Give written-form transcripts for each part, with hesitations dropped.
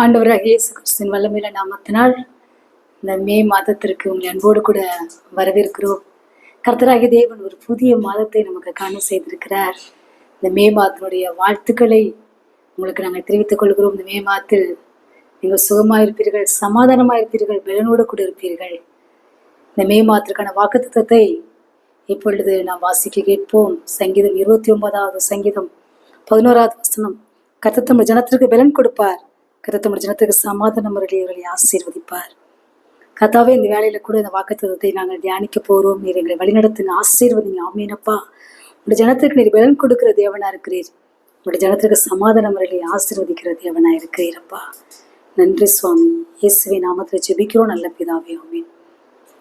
ஆண்டவராக இயேசு கிறிஸ்துவின் வல்லமையுள்ள நாமத்தினால் இந்த மே மாதத்திற்கு உங்களை அன்போடு கூட வரவேற்கிறோம். கர்த்தராகிய தேவன் ஒரு புதிய மாதத்தை நமக்கு காண செய்திருக்கிறார். இந்த மே மாதத்தினுடைய வாழ்த்துக்களை உங்களுக்கு நாங்கள் தெரிவித்துக் கொள்கிறோம். இந்த மே மாதத்தில் நீங்கள் சுகமாயிருப்பீர்கள், சமாதானமாயிருப்பீர்கள், பலனோடு கூட இருப்பீர்கள். இந்த மே மாதத்திற்கான வாக்குத்தத்தத்தை இப்பொழுது நாம் வாசிக்க கேட்போம். சங்கீதம் 29வது சங்கீதம் 11வது வசனம். கர்த்தர் தம்முடைய ஜனத்திற்கு பலன் கொடுப்பார், கர்த்தர் தம்முடைய ஜனத்திற்கு சமாதானம் அவர்களை ஆசீர்வதிப்பார். கர்த்தாவே, இந்த வேலையில கூட இந்த வாக்குத்தத்தத்தை நாங்கள் தியானிக்க போறோம். நீர் எங்களை வழிநடத்தின ஆசீர்வதிங்க. ஆமீனப்பா. உடைய ஜனத்திற்கு நீர் பலன் கொடுக்கிற தேவனா இருக்கிறீர். உடைய ஜனத்திற்கு சமாதானம் அவர்களை ஆசீர்வதிக்கிற தேவனா இருக்கிறீரப்பா. நன்றி சுவாமி. இயேசுவின் நாமத்தில் ஜெபிக்கிறோம் நல்ல பிதாவே. ஆமீன்.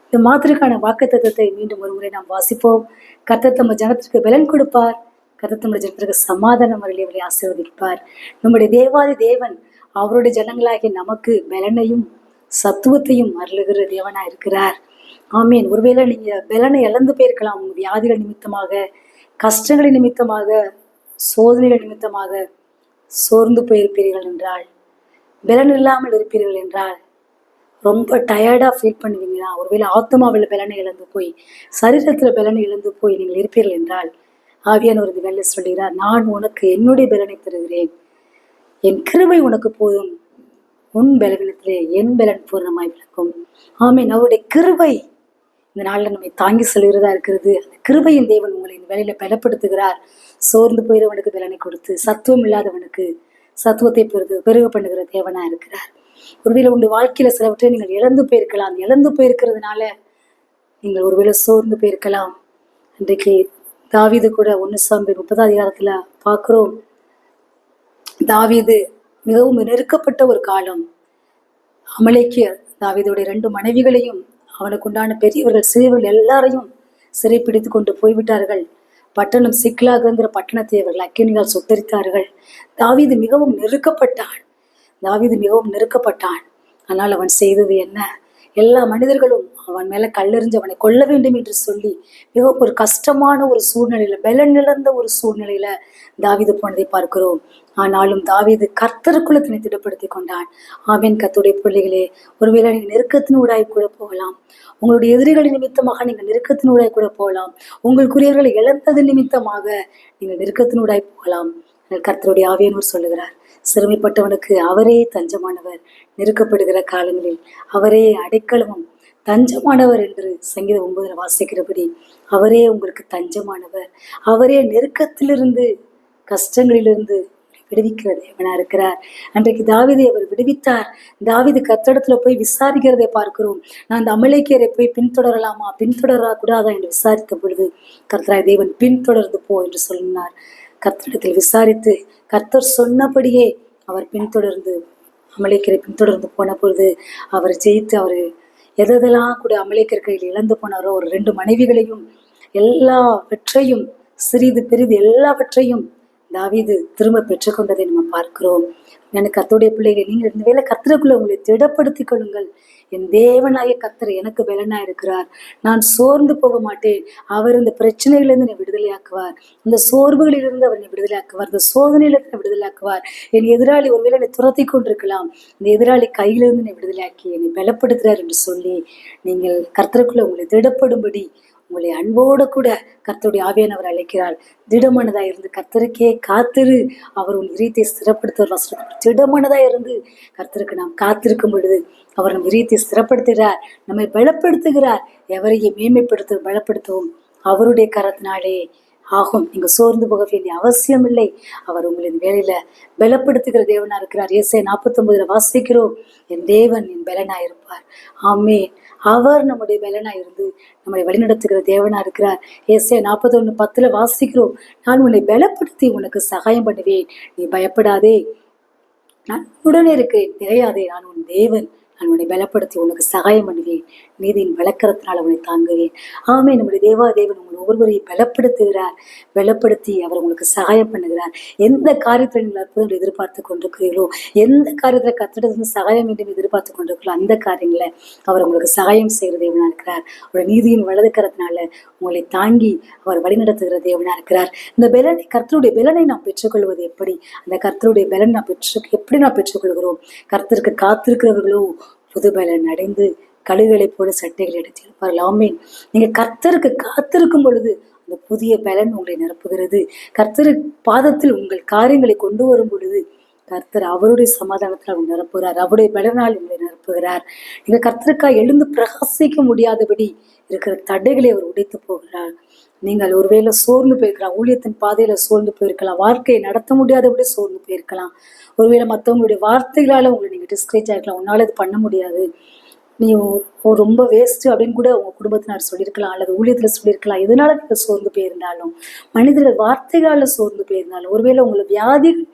இந்த மாதத்திற்கான வாக்குத்தத்தத்தை மீண்டும் ஒரு முறை நாம் வாசிப்போம். கர்த்தர் தம் ஜனத்திற்கு பலன் கொடுப்பார், கர்த்தர் தம்முடைய ஜனத்திற்கு சமாதானம் அவர்களை ஆசீர்வதிப்பார். நம்முடைய தேவாதி தேவன் அவருடைய ஜனங்களாகிய நமக்கு பலனையும் சத்துவத்தையும் அருளுகிற தேவனா இருக்கிறார். ஆமீன். ஒருவேளை நீங்க பலனை இழந்து போயிருக்கலாம். உங்க வியாதிகள் நிமித்தமாக, கஷ்டங்களின் நிமித்தமாக, சோதனைகள் நிமித்தமாக சோர்ந்து போயிருப்பீர்கள் என்றால், பலன் இல்லாமல் இருப்பீர்கள் என்றால், ரொம்ப டயர்டாக ஃபீல் பண்ணுவீங்கன்னா, ஒருவேளை ஆத்மாவில் பலனை இழந்து போய், சரீரத்தில் பலனை இழந்து போய் நீங்கள் இருப்பீர்கள் என்றால், ஆவியானவர் இந்த வேலை சொல்கிறார், நான் உனக்கு என்னுடைய பலனை தருகிறேன், என் கிருபை உனக்கு போதும், உன் பலவீனத்திலே என் பலன் பூர்ணமாய் விளக்கும். ஆமீன். அவருடைய கிருபை இந்த நாளில் நம்மை தாங்கி செல்கிறதா இருக்கிறது. அந்த கிருபையின் தேவன் உங்களை இந்த வேலையில பலப்படுத்துகிறார். சோர்ந்து போயிறவனுக்கு பலனை கொடுத்து, சத்துவம் இல்லாதவனுக்கு சத்துவத்தை பெருக பண்ணுகிற தேவனா இருக்கிறார். ஒருவேளை உங்களுடைய வாழ்க்கையில சிலவற்றை நீங்கள் இழந்து போயிருக்கலாம். இழந்து போயிருக்கிறதுனால நீங்கள் ஒருவேளை சோர்ந்து போயிருக்கலாம். இன்றைக்கு தாவீது கூட 1 சாமுவேல் 30வது அதிகாரத்துல பார்க்கிறோம். தாவீது மிகவும் நெருக்கப்பட்ட ஒரு காலம். அமலேக்கியர் தாவீதுடைய 2 மனைவிகளையும் அவனுக்கு உண்டான பெரியவர்கள் சிறியவர்கள் எல்லாரையும் சிறைப்பிடித்து கொண்டு போய்விட்டார்கள். பட்டணம் சிக்லாகுங்கிற பட்டணத்தை அவர்கள் அக்கினியால் சுட்டரித்தார்கள். தாவீது மிகவும் நெருக்கப்பட்டான். ஆனால் அவன் செய்தது என்ன? எல்லா மனிதர்களும் அவன் மேல கல்லெறிஞ்சு அவனை கொல்ல வேண்டும் என்று சொல்லி மிகவும் ஒரு கஷ்டமான ஒரு சூழ்நிலையில, பலன் இழந்த ஒரு சூழ்நிலையில தாவீது போனதை பார்க்கிறோம். ஆனாலும் தாவீது கர்த்தருக்குள்ள தன்னை திடப்படுத்தி கொண்டான். ஆமீன். கர்த்தருடைய பிள்ளைகளே, ஒருவேளை நீங்கள் நெருக்கத்தின் ஊடாய் கூட போகலாம். உங்களுடைய எதிரிகளின் நிமித்தமாக நீங்கள் நெருக்கத்தின் ஊடாய் கூட போகலாம். உங்களுக்குரியவர்களை இழந்தது நிமித்தமாக நீங்கள் நெருக்கத்தின் ஊடாய் போகலாம். கர்த்தருடைய ஆவியானவர் சொல்லுகிறார், சிறுமைப்பட்டவனுக்கு அவரே தஞ்சமானவர், நெருக்கப்படுகிற காலங்களில் அவரே அடைக்கலமும் தஞ்சமானவர் என்று சங்கீதம் 9 வாசிக்கிறபடி அவரே உங்களுக்கு தஞ்சமானவர். அவரே நெருக்கத்திலிருந்து, கஷ்டங்களிலிருந்து விடுவிக்கிற தேவனா இருக்கிறார். அன்றைக்கு தாவீதை அவர் விடுவித்தார். தாவீது கர்த்தரிடத்துல போய் விசாரிக்கிறதை பார்க்கிறோம். நான் அந்த அமலேக்கியரை போய் பின்தொடரலாமா, பின்தொடரா கூடாதா என்று விசாரித்த பொழுது கர்த்தராய் தேவன் பின்தொடர்ந்து போ என்று சொன்னார். கர்த்தரிடத்தில் விசாரித்து கர்த்தர் சொன்னபடியே அவர் பின்தொடர்ந்து அமலேக்கியரை பின்தொடர்ந்து போன பொழுது அவர் ஜெயித்து, அவர் எதெல்லாம் கூட அமலேக்கியர் கையில் இழந்து போனாரோ ஒரு 2 மனைவிகளையும் எல்லாவற்றையும், சிறிது பெரிது எல்லாவற்றையும் தாவீது திரும்ப பெற்றுக்கொண்டதை நம்ம பார்க்கிறோம். எனக்கு கர்த்தருடைய பிள்ளைகள், நீங்கள் இந்த வேளை கர்த்தருக்குள்ள உங்களை திடப்படுத்திக் கொள்ளுங்கள். என் தேவனாய கர்த்தர் எனக்கு பலனா இருக்கிறார். நான் சோர்ந்து போக மாட்டேன். அவர் இந்த பிரச்சனையிலிருந்து என்னை விடுதலையாக்குவார். இந்த சோர்வுகளிலிருந்து அவர் என்னை விடுதலையாக்குவார். இந்த சோதனையிலிருந்து விடுதலையாக்குவார். என் எதிராளி ஒருவேளை என்னை துரத்தி கொண்டிருக்கலாம். இந்த எதிராளி கையிலிருந்து என்னை விடுதலையாக்கி என்னை பலப்படுத்துகிறார் என்று சொல்லி நீங்கள் கர்த்தருக்குள்ள உங்களை திடப்படும்படி உங்களை அன்போடு கூட கர்த்தருடைய ஆவியானவர் அழைக்கிறார். திடமனதாக இருந்து கர்த்தருக்கே காத்திரு, அவர் உன் இதயத்தை ஸ்திரப்படுத்துவார். திடமனதாக இருந்து கர்த்தருக்கு நாம் காத்திருக்கும் பொழுது அவர் நம் இதயத்தை ஸ்திரப்படுத்துகிறார், நம்மை பலப்படுத்துகிறார். எவரையும் பலப்படுத்தவும் அவருடைய கரத்தினாலே ஆகும். நீங்க சோர்ந்து போக வேண்டிய அவசியம் இல்லை. அவர் உங்களின் வேலையில பலப்படுத்துகிற தேவனா இருக்கிறார். ஏசாயா 49 வாசிக்கிறோம், என் தேவன் என் பலனா இருப்பார். ஆமேன். அவர் நம்முடைய பலனா இருந்து நம்மளை வழிநடத்துகிற தேவனா இருக்கிறார். ஏசாயா 41:10 வாசிக்கிறோம், நான் உன்னை பலப்படுத்தி உனக்கு சகாயம் பண்ணுவேன், நீ பயப்படாதே, நான் உடனே இருக்கிறேன், திகையாதே, நான் உன் தேவன், நான் உன்னை பலப்படுத்தி உனக்கு சகாயம் பண்ணுவேன். நீதியின் வளர்க்கறதுனால உன்னை தாங்குவேன். ஆமே. நம்முடைய தேவன் உங்களை ஒவ்வொருவரையும் பலப்படுத்தி அவர் உங்களுக்கு சகாயம் பண்ணுகிறார். எந்த காரியத்தில் நீங்கள் அற்புதங்களை எதிர்பார்த்து கொண்டிருக்கிறீர்களோ, எந்த காரியத்தில் கர்த்தரிடமிருந்து சகாயம் வேண்டும் எதிர்பார்த்து கொண்டிருக்கிறோம், அந்த காரியங்களை அவர் உங்களுக்கு சகாயம் செய்கிற தேவனா இருக்கிறார். ஒரு நீதியின் வலதுக்கரத்தினால உங்களை தாங்கி அவர் வழிநடத்துகிற தேவனா இருக்கிறார். இந்த பலனை, கர்த்தருடைய பலனை நாம் பெற்றுக்கொள்வது எப்படி? அந்த கர்த்தருடைய பலன் எப்படி நாம் பெற்றுக்கொள்கிறோம்? கர்த்தருக்கு காத்திருக்கிறவர்களோ புது பலன் அடைந்து கழுகுகளைப் போல சட்டைகள் எடுத்து இருப்பார்கள். ஆமீன். நீங்க கர்த்தருக்கு காத்திருக்கும் பொழுது அந்த புதிய பலன் உங்களை நிரப்புகிறது. கர்த்தர் பாதத்தில் உங்கள் காரியங்களை கொண்டு வரும் பொழுது கர்த்தர் அவருடைய சமாதானத்தில் அவர் நிரப்புகிறார். அவருடைய பலனால் உங்களை நிரப்புகிறார். நீங்க கர்த்தருக்காக எழுந்து பிரகாசிக்க முடியாதபடி இருக்கிற தடைகளை அவர் உடைத்து போகிறார். நீங்கள் ஒருவேளை சோர்ந்து போயிருக்கலாம், ஊழியத்தின் பாதையில சோர்ந்து போயிருக்கலாம், வாழ்க்கையை நடத்த முடியாதபடி சோர்ந்து போயிருக்கலாம். ஒருவேளை மற்றவங்களுடைய வார்த்தைகளால உங்களை நீங்க டிஸ்கரேஜ் ஆகிருக்கலாம். உன்னால இது பண்ண முடியாது, நீ ரொம்ப வேஸ்ட் அப்படின்னு கூட உங்க குடும்பத்தினர் சொல்லியிருக்கலாம், அல்லது ஊழியத்துல சொல்லியிருக்கலாம். எதனால நீங்க சோர்ந்து போயிருந்தாலும், மனிதர்கள் வார்த்தைகளால சோர்ந்து போயிருந்தாலும், ஒருவேளை உங்களை வியாதிகள்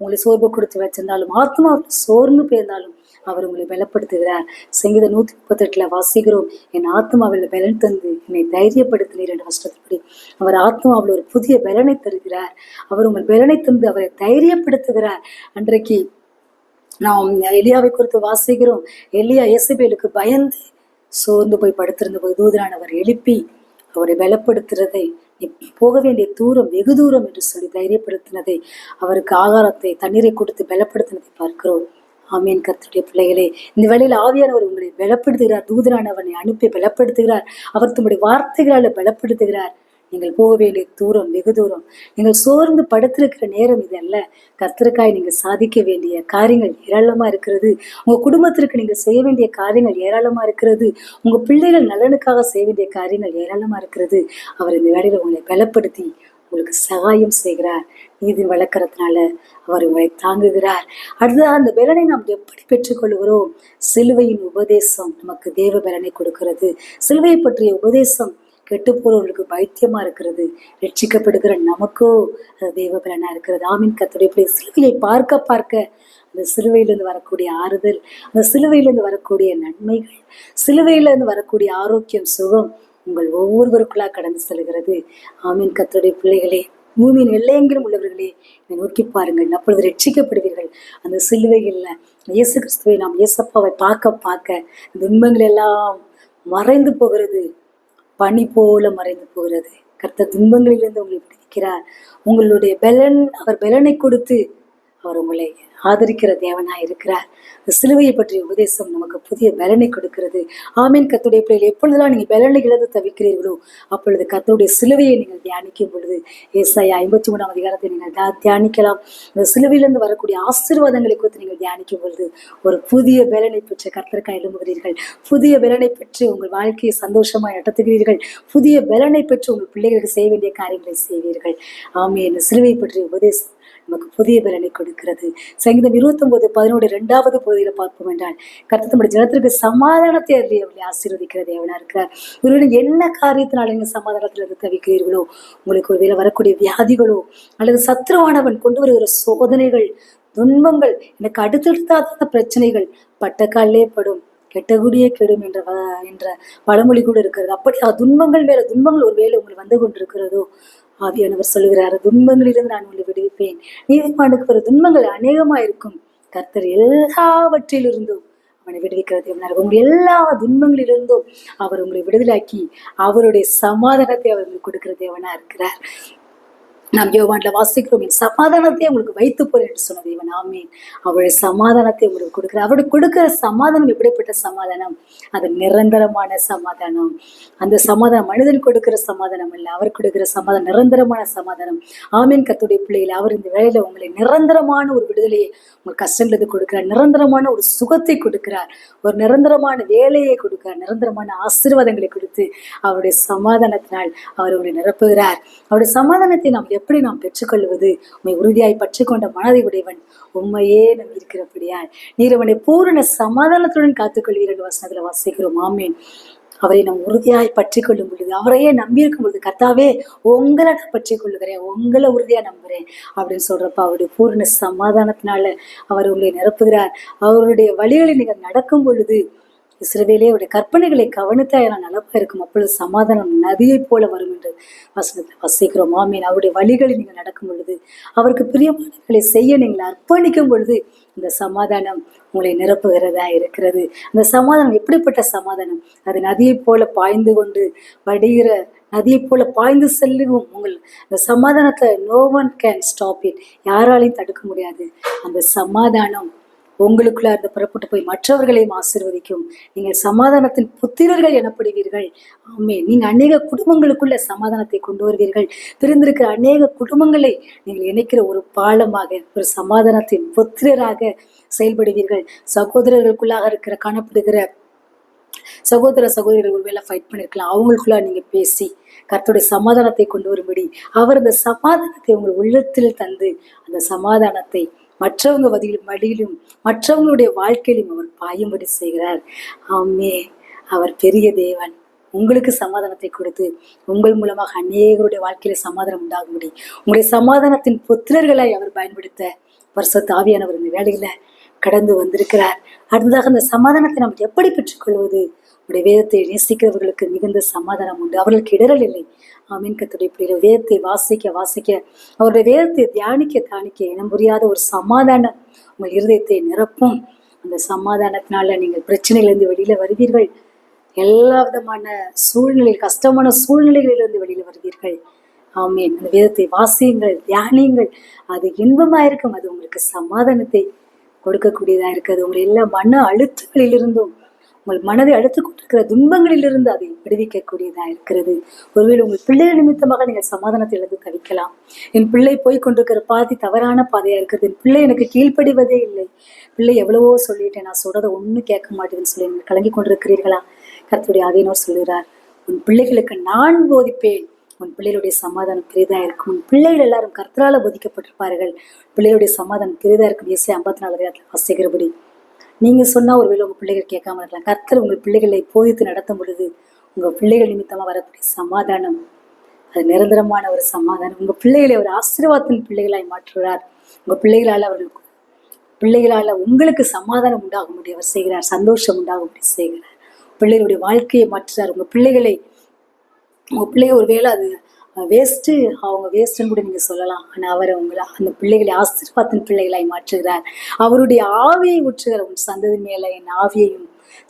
உங்களை சோர்வு கொடுத்து வச்சிருந்தாலும், ஆத்மா சோர்ந்து போயிருந்தாலும் அவர் உங்களை பலப்படுத்துகிறார். சங்கீதம் 138 வாசிக்கிறோம், என் ஆத்மாவில் பலன் தந்து என்னை தைரியப்படுத்தினீர் என்ற வசனத்தின்படி அவர் ஆத்மாவில் ஒரு புதிய பலனை தருகிறார். அவர் உங்கள் பலனை தந்து அவரை தைரியப்படுத்துகிறார். அன்றைக்கு நாம் எலியாவை குறித்து வாசிக்கிறோம். எலியா இயேசபேலுக்கு பயந்து சோர்ந்து போய் படுத்திருந்த போது தூதனானவர் எழுப்பி அவரை பலப்படுத்துறதை, நீ போக வேண்டிய தூரம் வெகு தூரம் என்று சொல்லி தைரியப்படுத்தினதை, அவருக்கு ஆகாரத்தை தண்ணீரை கொடுத்து பலப்படுத்தினதை பார்க்கிறோம். ஆமீன். கர்த்தருடைய பிள்ளைகளே, இந்த வேளையில் ஆவியானவர் உங்களை பலப்படுத்துகிறார். தூதனானவனை அனுப்பி பலப்படுத்துகிறார். அவர் தம்முடைய வார்த்தைகளால பலப்படுத்துகிறார். நீங்கள் போக வேண்டிய தூரம் வெகு தூரம். நீங்கள் சோர்ந்து படுத்திருக்கிற நேரம் இது அல்ல. கர்த்தருக்காய் நீங்கள் சாதிக்க வேண்டிய காரியங்கள் ஏராளமா இருக்கிறது. உங்க குடும்பத்திற்கு நீங்கள் செய்ய வேண்டிய காரியங்கள் ஏராளமா இருக்கிறது. உங்க பிள்ளைகள் நலனுக்காக செய்ய வேண்டிய காரியங்கள் ஏராளமா இருக்கிறது. அவர் இந்த வேளையில உங்களை பலப்படுத்தி உங்களுக்கு சகாயம் செய்கிறார். நீதி வளர்க்கறதுனால அவர் உங்களை தாங்குகிறார். அடுத்ததாக அந்த பலனை நாம் எப்படி பெற்றுக்கொள்கிறோம்? சிலுவையின் உபதேசம் நமக்கு தேவ பலனை கொடுக்கிறது. சிலுவையை பற்றிய உபதேசம் கெட்டு போறவர்களுக்கு பைத்தியமா இருக்கிறது. ரட்சிக்கப்படுகிற நமக்கோ அது தேவ பலனா இருக்கிறது. ஆமீன். கர்த்தருடைய சிலுவையை பார்க்க அந்த சிலுவையிலிருந்து வரக்கூடிய ஆறுதல், அந்த சிலுவையிலிருந்து வரக்கூடிய நன்மைகள், சிலுவையிலிருந்து வரக்கூடிய ஆரோக்கியம், சுகம் உங்கள் ஒவ்வொருவருக்குள்ளா கடந்து செல்கிறது. ஆமீன். கர்த்தருடைய பிள்ளைகளே, பூமியின் எல்லையெங்கிலும் உள்ளவர்களே, என்னை நோக்கி பாருங்கள், அப்பொழுது ரட்சிக்கப்படுவீர்கள். அந்த சிலுவையில் இயேசு கிறிஸ்துவை நாம் இயேசப்பாவை பார்க்க துன்பங்கள் எல்லாம் மறைந்து போகிறது. பனி போல மறைந்து போகிறது. கர்த்தர் துன்பங்களிலிருந்து உங்களை விடுவிக்கிறார். உங்களுடைய பலன், அவர் பலனை கொடுத்து அவர் உங்களை ஆதரிக்கிற தேவனாய் இருக்கிறார். இந்த சிலுவையை பற்றிய உபதேசம் நமக்கு புதிய பலனை கொடுக்கிறது. ஆமீன். கர்த்தருடைய பிள்ளைகள், எப்பொழுதெல்லாம் நீங்கள் பலனை இழந்து தவிக்கிறீர்களோ அப்பொழுது கர்த்தருடைய சிலுவையை நீங்கள் தியானிக்கும் பொழுது, ஏசாயா 53 அதிகாரத்தை நீங்கள் தியானிக்கலாம். இந்த சிலுவையிலிருந்து வரக்கூடிய ஆசீர்வாதங்களை குறித்து நீங்கள் தியானிக்கும் பொழுது ஒரு புதிய பலனை பெற்று கர்த்தருக்காய் எழும்புகிறீர்கள். புதிய பலனை பெற்று உங்கள் வாழ்க்கையை சந்தோஷமாய் நடத்துகிறீர்கள். புதிய பலனை பெற்று உங்கள் பிள்ளைகளுக்கு செய்ய வேண்டிய காரியங்களை செய்வீர்கள். ஆமீன். இந்த சிலுவை பற்றிய உபதேசம் நமக்கு புதிய பலனை கொடுக்கிறது. சங்கீதம் 29:11 2வது பகுதியில பார்ப்போம் என்றால், கர்த்தர் தம்முடைய ஜனத்திற்கு சமாதானத்தை அருளி அவர்களை ஆசீர்வதிக்கிற தேவனா இருக்கிறார். ஒருவேளை என்ன காரியத்தினால நீங்க சமாதானத்துல தவிக்கிறீர்களோ, உங்களுக்கு ஒருவேளை வரக்கூடிய வியாதிகளோ, அல்லது சத்ருவானவன் கொண்டு வருகிற சோதனைகள், துன்பங்கள், எனக்கு அடுத்தடுத்தாத பிரச்சனைகள் பட்டக்காலே படும், கெட்டகுடியே கெடும் என்ற பழமொழி கூட இருக்கிறது. அப்படி துன்பங்கள் மேல துன்பங்கள் ஒருவேளை உங்களுக்கு வந்து கொண்டிருக்கிறதோ, ஆவியானவர் சொல்லுகிறார், துன்பங்களிலிருந்து நான் உங்களை விடுவிப்பேன். நீதிமானுக்கு வர துன்பங்கள் அநேகமா இருக்கும். கர்த்தர் எல்லாவற்றிலிருந்தும் அவனை விடுவிக்கிற தேவனார். உங்கள் எல்லா துன்பங்களிலிருந்தும் அவர் உங்களை விடுதலாக்கி அவருடைய சமாதானத்தை அவர் உங்களுக்கு கொடுக்கிற தேவனா இருக்கிறார். நாம் யோவான்ல வாசிக்கிறோம், என் சமாதானத்தை உங்களுக்கு வைத்து போறேன் என்று சொன்ன தேவன். ஆமீன். அவருடைய சமாதானத்தை உங்களுக்கு கொடுக்கிறார். அவருடைய கொடுக்கிற சமாதானம் எப்படிப்பட்ட சமாதானம்? அது நிரந்தரமான சமாதானம். அந்த சமாதானம் மனிதன் கொடுக்கிற சமாதானம் அல்ல, அவர் கொடுக்கிற சமாதானம் நிரந்தரமான சமாதானம். ஆமீன். கர்த்தருடைய பிள்ளைகள், அவர் இந்த வேளையில உங்களை நிரந்தரமான ஒரு விடுதலையை உங்கள் கஷ்டங்களுக்கு கொடுக்கிறார். நிரந்தரமான ஒரு சுகத்தை கொடுக்கிறார். ஒரு நிரந்தரமான வேலையை கொடுக்கிறார். நிரந்தரமான ஆசீர்வாதங்களை கொடுத்து அவருடைய சமாதானத்தினால் அவர் உங்களை நிரப்புகிறார். அவருடைய சமாதானத்தை நாம் எப்படி நாம் பெற்றுக்கொள்வது? உண்மை உறுதியாய் பற்றி கொண்ட மனதை உடையவன் உண்மையே நம்பி இருக்கிறபடியால் நீர் அவனை பூரண சமாதானத்துடன் காத்துக்கொள்வீர் என்று வசனத்துல வாசிக்கிறோம். ஆமீன். அவரை நாம் உறுதியாய் பற்றி கொள்ளும் பொழுது, அவரையே நம்பியிருக்கும் பொழுது, கர்த்தாவே உங்களை நான் பற்றி கொள்ளுகிறேன், உங்களை உறுதியா நம்புறேன் அப்படின்னு சொல்றப்ப அவருடைய பூர்ண சமாதானத்தினால அவர் உங்களை நிரப்புகிறார். அவருடைய வழிகளில் நீங்கள் நடக்கும் பொழுது இஸ்ரவேலே அவருடைய கற்பனைகளை கவனித்தா நான் நலப்பா இருக்கும், அப்பொழுது சமாதானம் நதியை போல வரும் என்று வசனத்தை வசிக்கிறோம். ஆமீன். அவருடைய வழிகளில் நீங்கள் நடக்கும் பொழுது, அவருக்கு பிரியமானவர்களை செய்ய நீங்கள் அர்ப்பணிக்கும் பொழுது இந்த சமாதானம் உங்களை நிரப்புகிறதா இருக்கிறது. அந்த சமாதானம் எப்படிப்பட்ட சமாதானம்? அது நதியை போல பாய்ந்து கொண்டு வடிகிற நதியை போல பாய்ந்து செல்லும் உங்கள் அந்த சமாதானத்தை no one can stop it, யாராலையும் தடுக்க முடியாது. அந்த சமாதானம் உங்களுக்குள்ள அந்த புறப்பட்டு போய் மற்றவர்களையும் ஆசீர்வதிக்கும். நீங்கள் சமாதானத்தின் புத்திரர்கள் எனப்படுவீர்கள். ஆமே. நீங்க அநேக குடும்பங்களுக்குள்ள சமாதானத்தை கொண்டு வருவீர்கள். பிரிந்திருக்கிற அநேக குடும்பங்களை நீங்கள் இணைக்கிற ஒரு பாலமாக, ஒரு சமாதானத்தின் புத்திரராக செயல்படுவீர்கள். சகோதரர்களுக்குள்ளாக இருக்கிற காணப்படுகிற சகோதர சகோதரிகள் ஒருவேளை ஃபைட் பண்ணிருக்கலாம், அவங்களுக்குள்ள நீங்க பேசி கர்த்தருடைய சமாதானத்தை கொண்டு வரும்படி அவர் அந்த சமாதானத்தை உங்கள் உள்ளத்தில் தந்து அந்த சமாதானத்தை மற்றவங்க வழியிலும் மற்றவங்களுடைய வாழ்க்கையிலும் அவர் பாயும்படி செய்கிறார். ஆமே. அவர் பெரிய தேவன். உங்களுக்கு சமாதானத்தை கொடுத்து உங்கள் மூலமாக அநேகருடைய வாழ்க்கையில சமாதானம் உண்டாகும்படி உங்களுடைய சமாதானத்தின் புத்திரர்களை அவர் பயன்படுத்த பரிசுத்த ஆவியானவர் இந்த வேலையில கடந்து வந்திருக்கிறார். அடுத்ததாக அந்த சமாதானத்தை நாம் எப்படி பெற்றுக்கொள்வது? உடைய வேதத்தை நேசிக்கிறவர்களுக்கு மிகுந்த சமாதானம் உண்டு, அவர்களுக்கு இடரல் இல்லை. ஆமீன். கர்த்தருடைய பிள்ளைகள் வேதத்தை வாசிக்க அவருடைய வேதத்தை தியானிக்க இனம் புரியாத ஒரு சமாதானம் உங்கள் இருதயத்தை நிரப்பும். அந்த சமாதானத்தினால நீங்கள் பிரச்சனைகளிலிருந்து வெளியில வருவீர்கள். எல்லா விதமான கஷ்டமான சூழ்நிலைகளிலிருந்து வெளியில வருவீர்கள். ஆமீன். அந்த வேதத்தை வாசியுங்கள், தியானியுங்கள். அது இன்பமாயிருக்கும். அது உங்களுக்கு சமாதானத்தை கொடுக்கக்கூடியதா இருக்கிறது. உங்களை எல்லா மன அழுத்தங்களிலிருந்தும், உங்கள் மனதை அழுத்து கொண்டிருக்கிற துன்பங்களிலிருந்து அதை விடுவிக்கக்கூடியதா இருக்கிறது. ஒருவேளை உங்கள் பிள்ளைகள் நிமித்தமாக நீங்கள் சமாதானத்தை இழந்து தவிக்கலாம். என் பிள்ளை போய் கொண்டிருக்கிற பாதை தவறான பாதையா இருக்கிறது, என் பிள்ளை எனக்கு கீழ்ப்படிவதே இல்லை, பிள்ளை எவ்வளவோ சொல்லிட்டேன், நான் சொல்றதை ஒன்றும் கேட்க மாட்டேன்னு சொல்லி நீங்கள் கலங்கி கொண்டிருக்கிறீர்களா? கர்த்தருடைய ஆவியானவர் சொல்கிறார், உன் பிள்ளைகளுக்கு நான் போதிப்பேன். உன் பிள்ளைகளுடைய சமாதானம் பெரிதா இருக்கும். உன் பிள்ளைகள் எல்லாரும் கர்த்தரால போதிக்கப்பட்டிருப்பார்கள். பிள்ளைகளுடைய சமாதானம் பெரிதா இருக்கும். ஏசாயா 54 வாசிக்கிறபடி நீங்க சொன்னா ஒருவேளை உங்க பிள்ளைகள் கேட்காம இருக்கலாம். கர்த்தர் உங்கள் பிள்ளைகளை போதித்து நடத்தும் பொழுது உங்க பிள்ளைகள் நிமித்தமா வரக்கூடிய சமாதானம் அது நிரந்தரமான ஒரு சமாதானம். உங்க பிள்ளைகளை ஒரு ஆசீர்வாதத்தின் பிள்ளைகளாய் மாற்றுகிறார். உங்க பிள்ளைகளால உங்களுக்கு சமாதானம் உண்டாகும்படி அவர் செய்கிறார், சந்தோஷம் உண்டாகும்படி செய்கிறார். பிள்ளைகளுடைய வாழ்க்கையை மாற்றுறார். உங்க பிள்ளைகள் ஒருவேளை அது அவங்க வேஸ்ட்ன்னு கூட நீங்க சொல்லலாம். ஆனா அவர் அந்த பிள்ளைகளை ஆசீர்வாதத்தின் பிள்ளைகளாய் மாற்றுகிறார். அவருடைய ஆவியை ஊற்றுகிறார். உன் சந்ததி மேல என் ஆவியையும்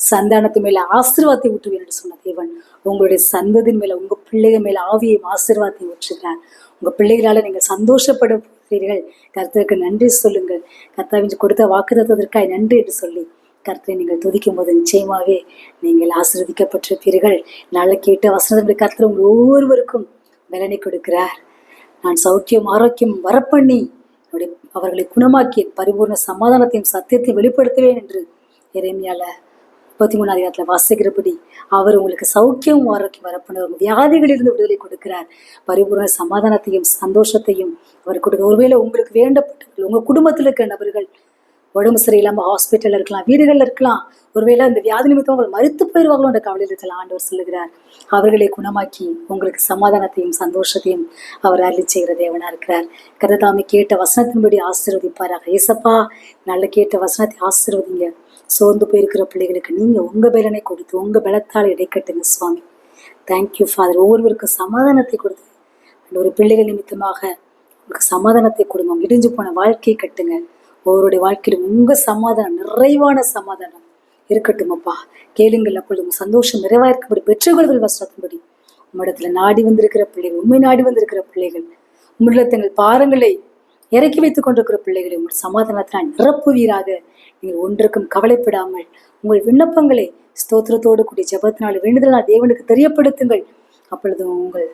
சந்தானத்து மேல ஆசீர்வாதத்தை ஊற்றுவேன் என்று சொன்ன தேவன் உங்களுடைய சந்ததின் மேல, உங்க பிள்ளைகள் மேல ஆவியையும் ஆசீர்வாதத்தை ஊற்றுகிறார். உங்க பிள்ளைகளால நீங்கள் சந்தோஷப்பட போகிறீர்கள். கர்த்தருக்கு நன்றி சொல்லுங்கள். கர்த்தாவின் கொடுத்த வாக்குத்தத்தத்திற்காக நன்றி என்று சொல்லி கர்த்தரை நீங்கள் துதிக்கும் போது நிச்சயமாகவே நீங்கள் ஆசீர்வதிக்கப்பட்டிருப்பீர்கள். நாளை கேட்ட வசனத்தை கர்த்தர் உங்கள் ஒவ்வொருவருக்கும் பலனை கொடுக்கிறார். நான் சௌக்கியம் ஆரோக்கியம் வரப்பண்ணி அவர்களை குணமாக்கி பரிபூர்ண சமாதானத்தையும் சத்தியத்தையும் வெளிப்படுத்துவேன் என்று எரேமியால 33 வாசிக்கிறபடி அவர் உங்களுக்கு சௌக்கியம் ஆரோக்கியம் வரப்பண்ண வியாதிகளிலிருந்து விடுதலை கொடுக்கிறார். பரிபூர்ண சமாதானத்தையும் சந்தோஷத்தையும் அவர் கொடுக்க. ஒருவேளை உங்களுக்கு வேண்டப்பட்டவர்கள், உங்க குடும்பத்தில் இருக்கிற நபர்கள் உடம்பு சரியில்லாமல் ஹாஸ்பிட்டலில் இருக்கலாம், வீடுகளில் இருக்கலாம், ஒருவேளை அந்த வியாதி நிமித்தம் அவர்கள் மறுத்து போயிடுவாங்களோ என்ற கவலையில் இருக்கலாம். ஆண்டவர் சொல்லுகிறார், அவர்களை குணமாக்கி உங்களுக்கு சமாதானத்தையும் சந்தோஷத்தையும் அவர் அருளி செய்கிற தேவனா இருக்கிறார். கர்த்தர் கேட்ட வசனத்தின்படி ஆசீர்வதிப்பாராக. ஏசப்பா, நல்ல கேட்ட வசனத்தை ஆசீர்வதிங்க. சோர்ந்து போயிருக்கிற பிள்ளைகளுக்கு நீங்க உங்க பலனை கொடுத்து உங்க பலத்தால் இடைக்கட்டுங்க சுவாமி. Thank you father. ஒவ்வொருவருக்கும் சமாதானத்தை கொடுத்து ஒரு பிள்ளைகள் நிமித்தமாக உங்களுக்கு சமாதானத்தை கொடுங்க. இடிஞ்சு போன வாழ்க்கையை கட்டுங்க. ஒவ்வொருடைய வாழ்க்கையிலும் உங்க சமாதானம், நிறைவான சமாதானம் இருக்கட்டும் அப்பா. கேளுங்கள், அப்பொழுது உங்க சந்தோஷம் நிறைவாயிருக்கும்படி பெற்றுக்கொள்கள் வசனத்தின்படி உம்மிடத்துல நாடி வந்திருக்கிற பிள்ளைகள், உண்மை நாடி வந்திருக்கிற பிள்ளைகள், உம்மிடத்தில் தங்கள் பாரங்களை இறக்கி வைத்துக் கொண்டிருக்கிற பிள்ளைகளை உங்கள் சமாதானத்தினால் நிரப்புவீராக. நீங்கள் ஒன்றுக்கும் கவலைப்படாமல் உங்கள் விண்ணப்பங்களை ஸ்தோத்திரத்தோடு கூடிய ஜெபத்தினால் வேண்டுதலால் தேவனுக்கு தெரியப்படுத்துங்கள். அப்பொழுது உங்கள்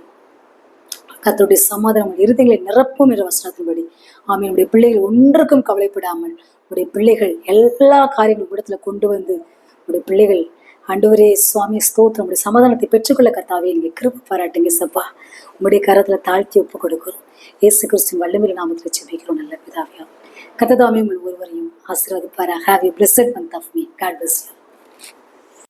கர்த்தருடைய சமாதானம் உங்கள் இருதயங்களை நிரப்பும் என்ற வசனத்தின்படி ஆமென். உடைய பிள்ளைகள் ஒன்றுக்கும் கவலைப்படாமல் உடைய பிள்ளைகள் எல்லா காரியங்களும் இடத்துல கொண்டு வந்து உடைய பிள்ளைகள் ஆண்டவரே சுவாமி ஸ்தோத்திரம் உடைய சமாதானத்தை பெற்றுக்கொள்ள கர்த்தாவே நீங்க கிருபை பாராட்டுங்க சப்பா. உங்களுடைய கரத்துல தாழ்த்தி ஒப்பு கொடுக்கிறோம். இயேசு கிறிஸ்துவின் வல்லமையில நாமத்தில் ஜெபிக்கிறோம் நல்ல பிதாவே. கர்த்தர் தாமே உங்கள் ஒருவரையும் ஆசீர்வதிப்பாராக. Have a blessed month of me. God bless you.